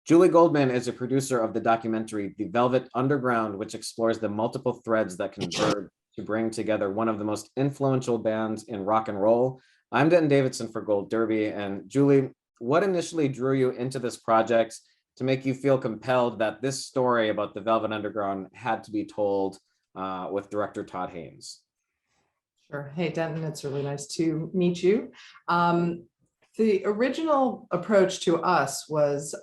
Julie Goldman is a producer of the documentary The Velvet Underground, which explores the multiple threads that converge to bring together one of the most influential bands in rock and roll. I'm Denton Davidson for Gold Derby. And Julie, what initially drew you into this project to make you feel compelled that this story about the Velvet Underground had to be told with director Todd Haynes? Sure. Hey, Denton, it's really nice to meet you. The original approach to us was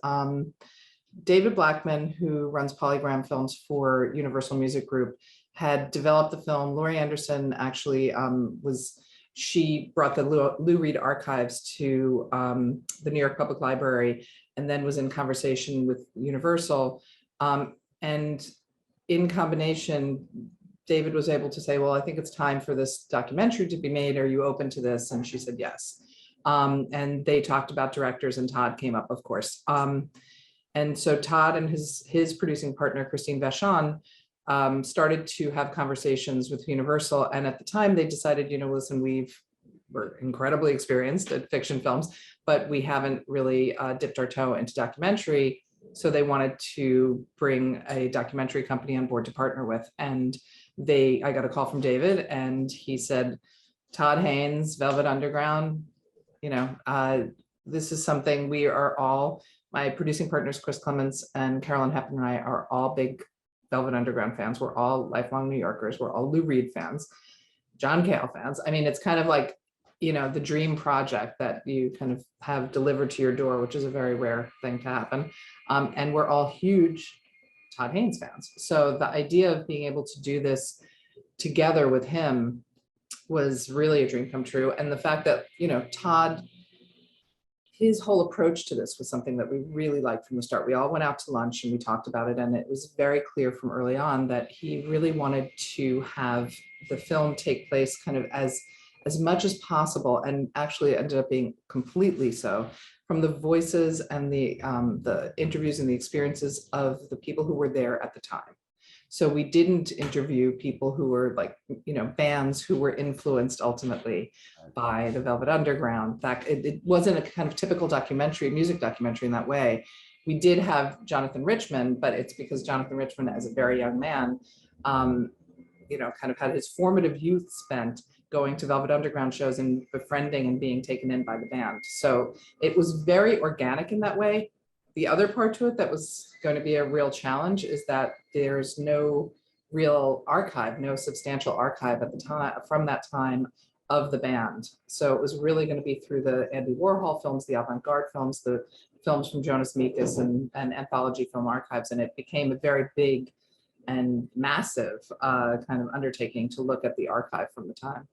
David Blackman, who runs Polygram Films for Universal Music Group, had developed the film. Laurie Anderson actually she brought the Lou Reed archives to the New York Public Library and then was in conversation with Universal. And in combination, David was able to say, well, I think it's time for this documentary to be made. Are you open to this? And she said, yes. And they talked about directors and Todd came up, of course. And so Todd and his producing partner, Christine Vachon, started to have conversations with Universal. And at the time they decided, listen, we're incredibly experienced at fiction films, but we haven't really dipped our toe into documentary. So they wanted to bring a documentary company on board to partner with. And I got a call from David and he said, Todd Haynes, Velvet Underground, this is something we are all, my producing partners, Chris Clements and Carolyn Hepburn and I are all big Velvet Underground fans. We're all lifelong New Yorkers. We're all Lou Reed fans, John Cale fans. I mean, it's kind of like, the dream project that you kind of have delivered to your door, which is a very rare thing to happen. And we're all huge Todd Haynes fans. So the idea of being able to do this together with him was really a dream come true. And the fact that, Todd, his whole approach to this was something that we really liked from the start. We all went out to lunch and we talked about it. And it was very clear from early on that he really wanted to have the film take place kind of as much as possible, and actually ended up being completely so, from the voices and the interviews and the experiences of the people who were there at the time. So we didn't interview people who were like, bands who were influenced ultimately by the Velvet Underground. That it wasn't a kind of typical music documentary in that way. We did have Jonathan Richman, but it's because Jonathan Richman, as a very young man, kind of had his formative youth spent going to Velvet Underground shows and befriending and being taken in by the band. So it was very organic in that way. The other part to it that was going to be a real challenge is that there's no real archive, no substantial archive at the time, from that time, of the band. So it was really going to be through the Andy Warhol films, the avant-garde films, the films from Jonas Mekas and anthology film archives. And it became a very big and massive kind of undertaking to look at the archive from the time.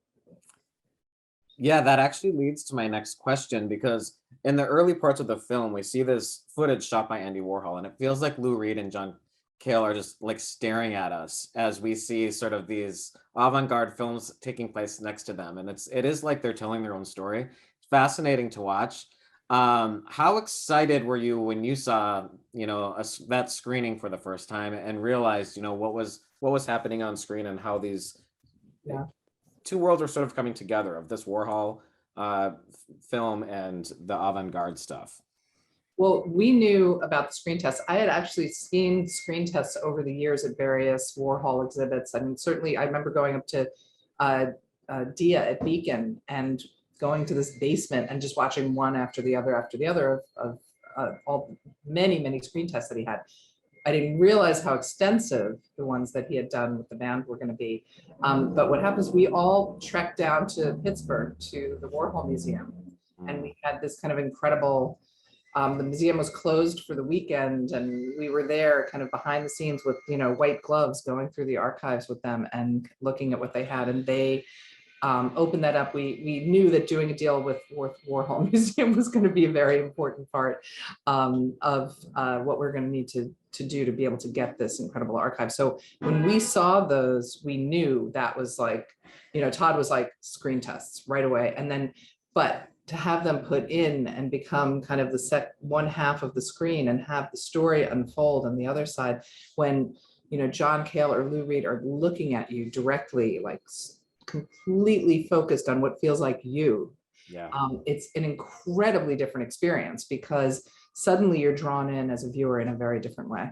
Yeah, that actually leads to my next question, because in the early parts of the film, we see this footage shot by Andy Warhol, and it feels like Lou Reed and John Cale are just like staring at us as we see sort of these avant-garde films taking place next to them. And it is like they're telling their own story. It's fascinating to watch. How excited were you when you saw, that screening for the first time and realized, what was happening on screen and how these two worlds are sort of coming together, of this Warhol film and the avant-garde stuff? Well, we knew about the screen tests. I had actually seen screen tests over the years at various Warhol exhibits. I mean, certainly I remember going up to Dia at Beacon and going to this basement and just watching one after the other of all many screen tests that he had. I didn't realize how extensive the ones that he had done with the band were going to be. But what happens, we all trekked down to Pittsburgh to the Warhol Museum. And we had this kind of incredible, the museum was closed for the weekend and we were there kind of behind the scenes with, white gloves going through the archives with them and looking at what they had. And they opened that up. We knew that doing a deal with Warhol Museum was going to be a very important part of what we're going to need to do to be able to get this incredible archive. So when we saw those, we knew that was like, Todd was like, screen tests right away. And then, but to have them put in and become kind of the one half of the screen and have the story unfold on the other side, when, John Cale or Lou Reed are looking at you directly, like completely focused on what feels like you. Yeah. It's an incredibly different experience, because suddenly you're drawn in as a viewer in a very different way.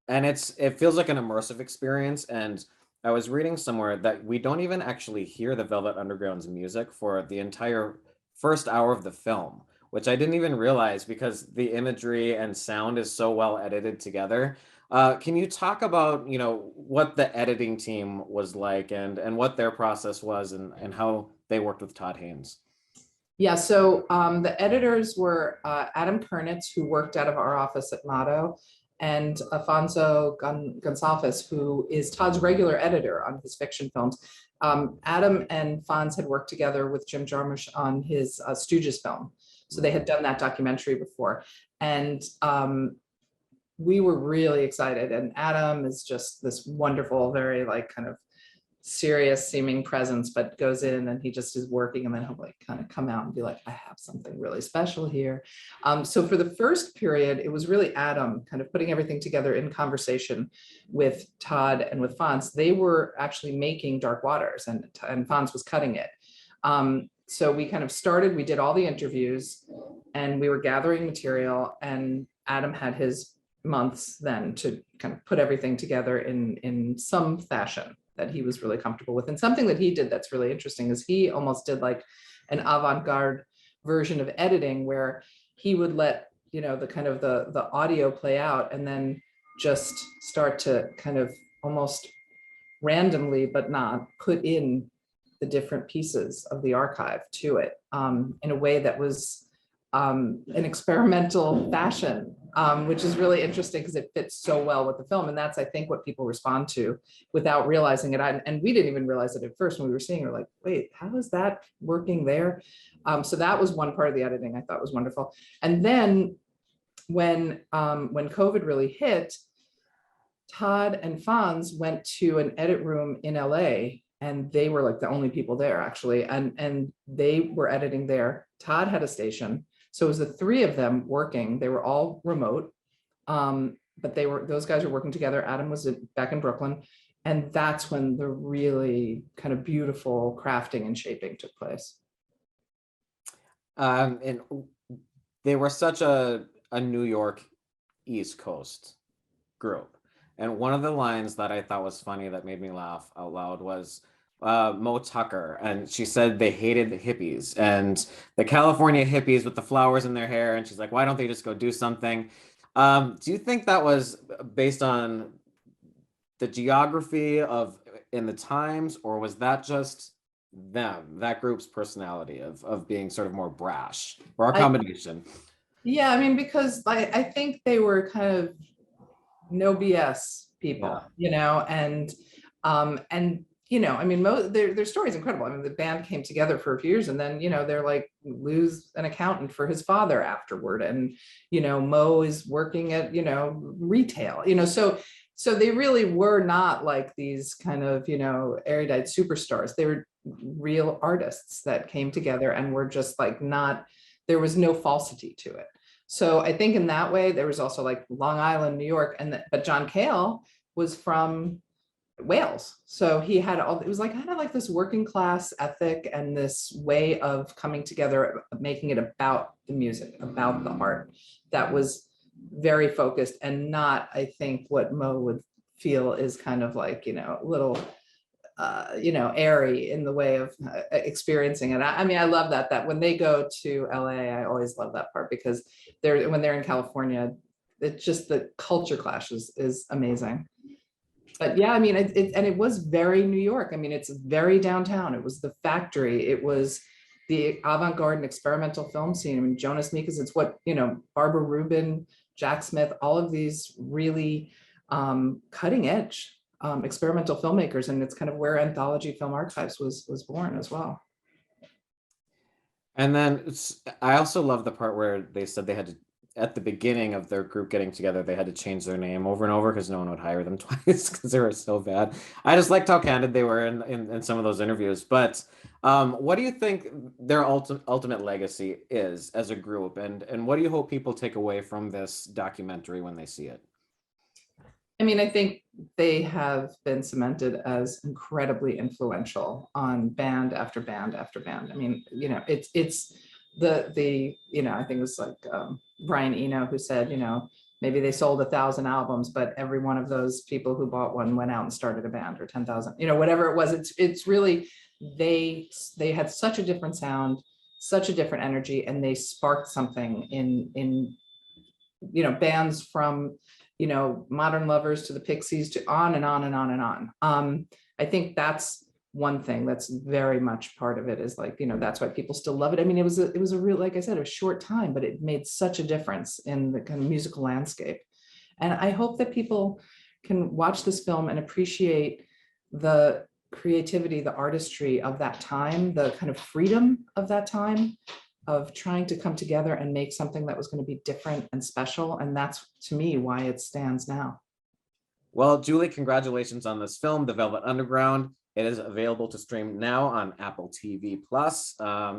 And it feels like an immersive experience. And I was reading somewhere that we don't even actually hear the Velvet Underground's music for the entire first hour of the film, which I didn't even realize because the imagery and sound is so well edited together. Can you talk about, what the editing team was like and what their process was and how they worked with Todd Haynes? Yeah, so the editors were Adam Kernitz, who worked out of our office at Motto, and Afonso Gonçalves, who is Todd's regular editor on his fiction films. Adam and Fonz had worked together with Jim Jarmusch on his Stooges film. So they had done that documentary before. And we were really excited. And Adam is just this wonderful, very like kind of serious seeming presence, but goes in and he just is working, and then he'll like kind of come out and be like, I have something really special here. So for the first period, it was really Adam kind of putting everything together in conversation with Todd and with Fonz. They were actually making Dark Waters, and Fonz was cutting it. So we kind of started, we did all the interviews and we were gathering material, and Adam had his months then to kind of put everything together in some fashion that he was really comfortable with. And something that he did that's really interesting is he almost did like an avant-garde version of editing where he would let, the kind of the audio play out and then just start to kind of almost randomly, but not, put in the different pieces of the archive to it in a way that was an experimental fashion, which is really interesting because it fits so well with the film. And that's, I think, what people respond to without realizing it. And we didn't even realize it at first when we were seeing it. We're like, wait, how is that working there? So that was one part of the editing I thought was wonderful. And then when COVID really hit, Todd and Fonz went to an edit room in LA, and they were like the only people there actually. And they were editing there. Todd had a station. So it was the three of them working. They were all remote, but those guys were working together. Adam was back in Brooklyn, and that's when the really kind of beautiful crafting and shaping took place. And they were such a New York East Coast group, and one of the lines that I thought was funny that made me laugh out loud was Moe Tucker, and she said they hated the hippies and the California hippies with the flowers in their hair, and she's like, why don't they just go do something? Do you think that was based on the geography in the times, or was that just that group's personality of being sort of more brash, or a combination? Yeah, I mean, because I think they were kind of no BS people, and I mean, their story is incredible. I mean, the band came together for a few years, and then, they're like, lose an accountant for his father afterward. And, Mo is working at, retail, so they really were not like these kind of, erudite superstars. They were real artists that came together and were just like there was no falsity to it. So I think in that way, there was also like Long Island, New York, but John Cale was from Wales. So he had it was like kind of like this working class ethic and this way of coming together, making it about the music, about the art that was very focused, and not, I think, what Mo would feel is kind of like, a little, airy in the way of experiencing it. I mean, I love that when they go to LA, I always love that part because when they're in California, it's just the culture clash is amazing. But yeah, I mean, it was very New York. I mean, it's very downtown. It was the factory. It was the avant-garde and experimental film scene. I mean, Jonas Mekas, it's what, Barbara Rubin, Jack Smith, all of these really cutting edge experimental filmmakers. And it's kind of where Anthology Film Archives was born as well. And then I also love the part where they said they had to, at the beginning of their group getting together, they had to change their name over and over because no one would hire them twice because they were so bad. I just liked how candid they were in some of those interviews. But what do you think their ultimate legacy is as a group? And what do you hope people take away from this documentary when they see it? I mean, I think they have been cemented as incredibly influential on band after band after band. I mean, it's I think it was like Brian Eno who said, maybe they sold 1,000 albums, but every one of those people who bought one went out and started a band, or 10,000, whatever it was. It's really, they had such a different sound, such a different energy, and they sparked something in bands from, Modern Lovers to the Pixies to on and on and on and on. I think that's one thing that's very much part of it, is like, that's why people still love it. I mean, it was a real, like I said, a short time, but it made such a difference in the kind of musical landscape. And I hope that people can watch this film and appreciate the creativity, the artistry of that time, the kind of freedom of that time, of trying to come together and make something that was going to be different and special. And that's, to me, why it stands now. Well, Julie, congratulations on this film, The Velvet Underground. It is available to stream now on Apple TV Plus.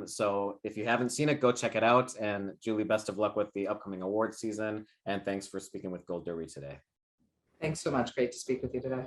So if you haven't seen it, go check it out. And Julie, best of luck with the upcoming award season. And thanks for speaking with Gold Derby today. Thanks so much. Great to speak with you today.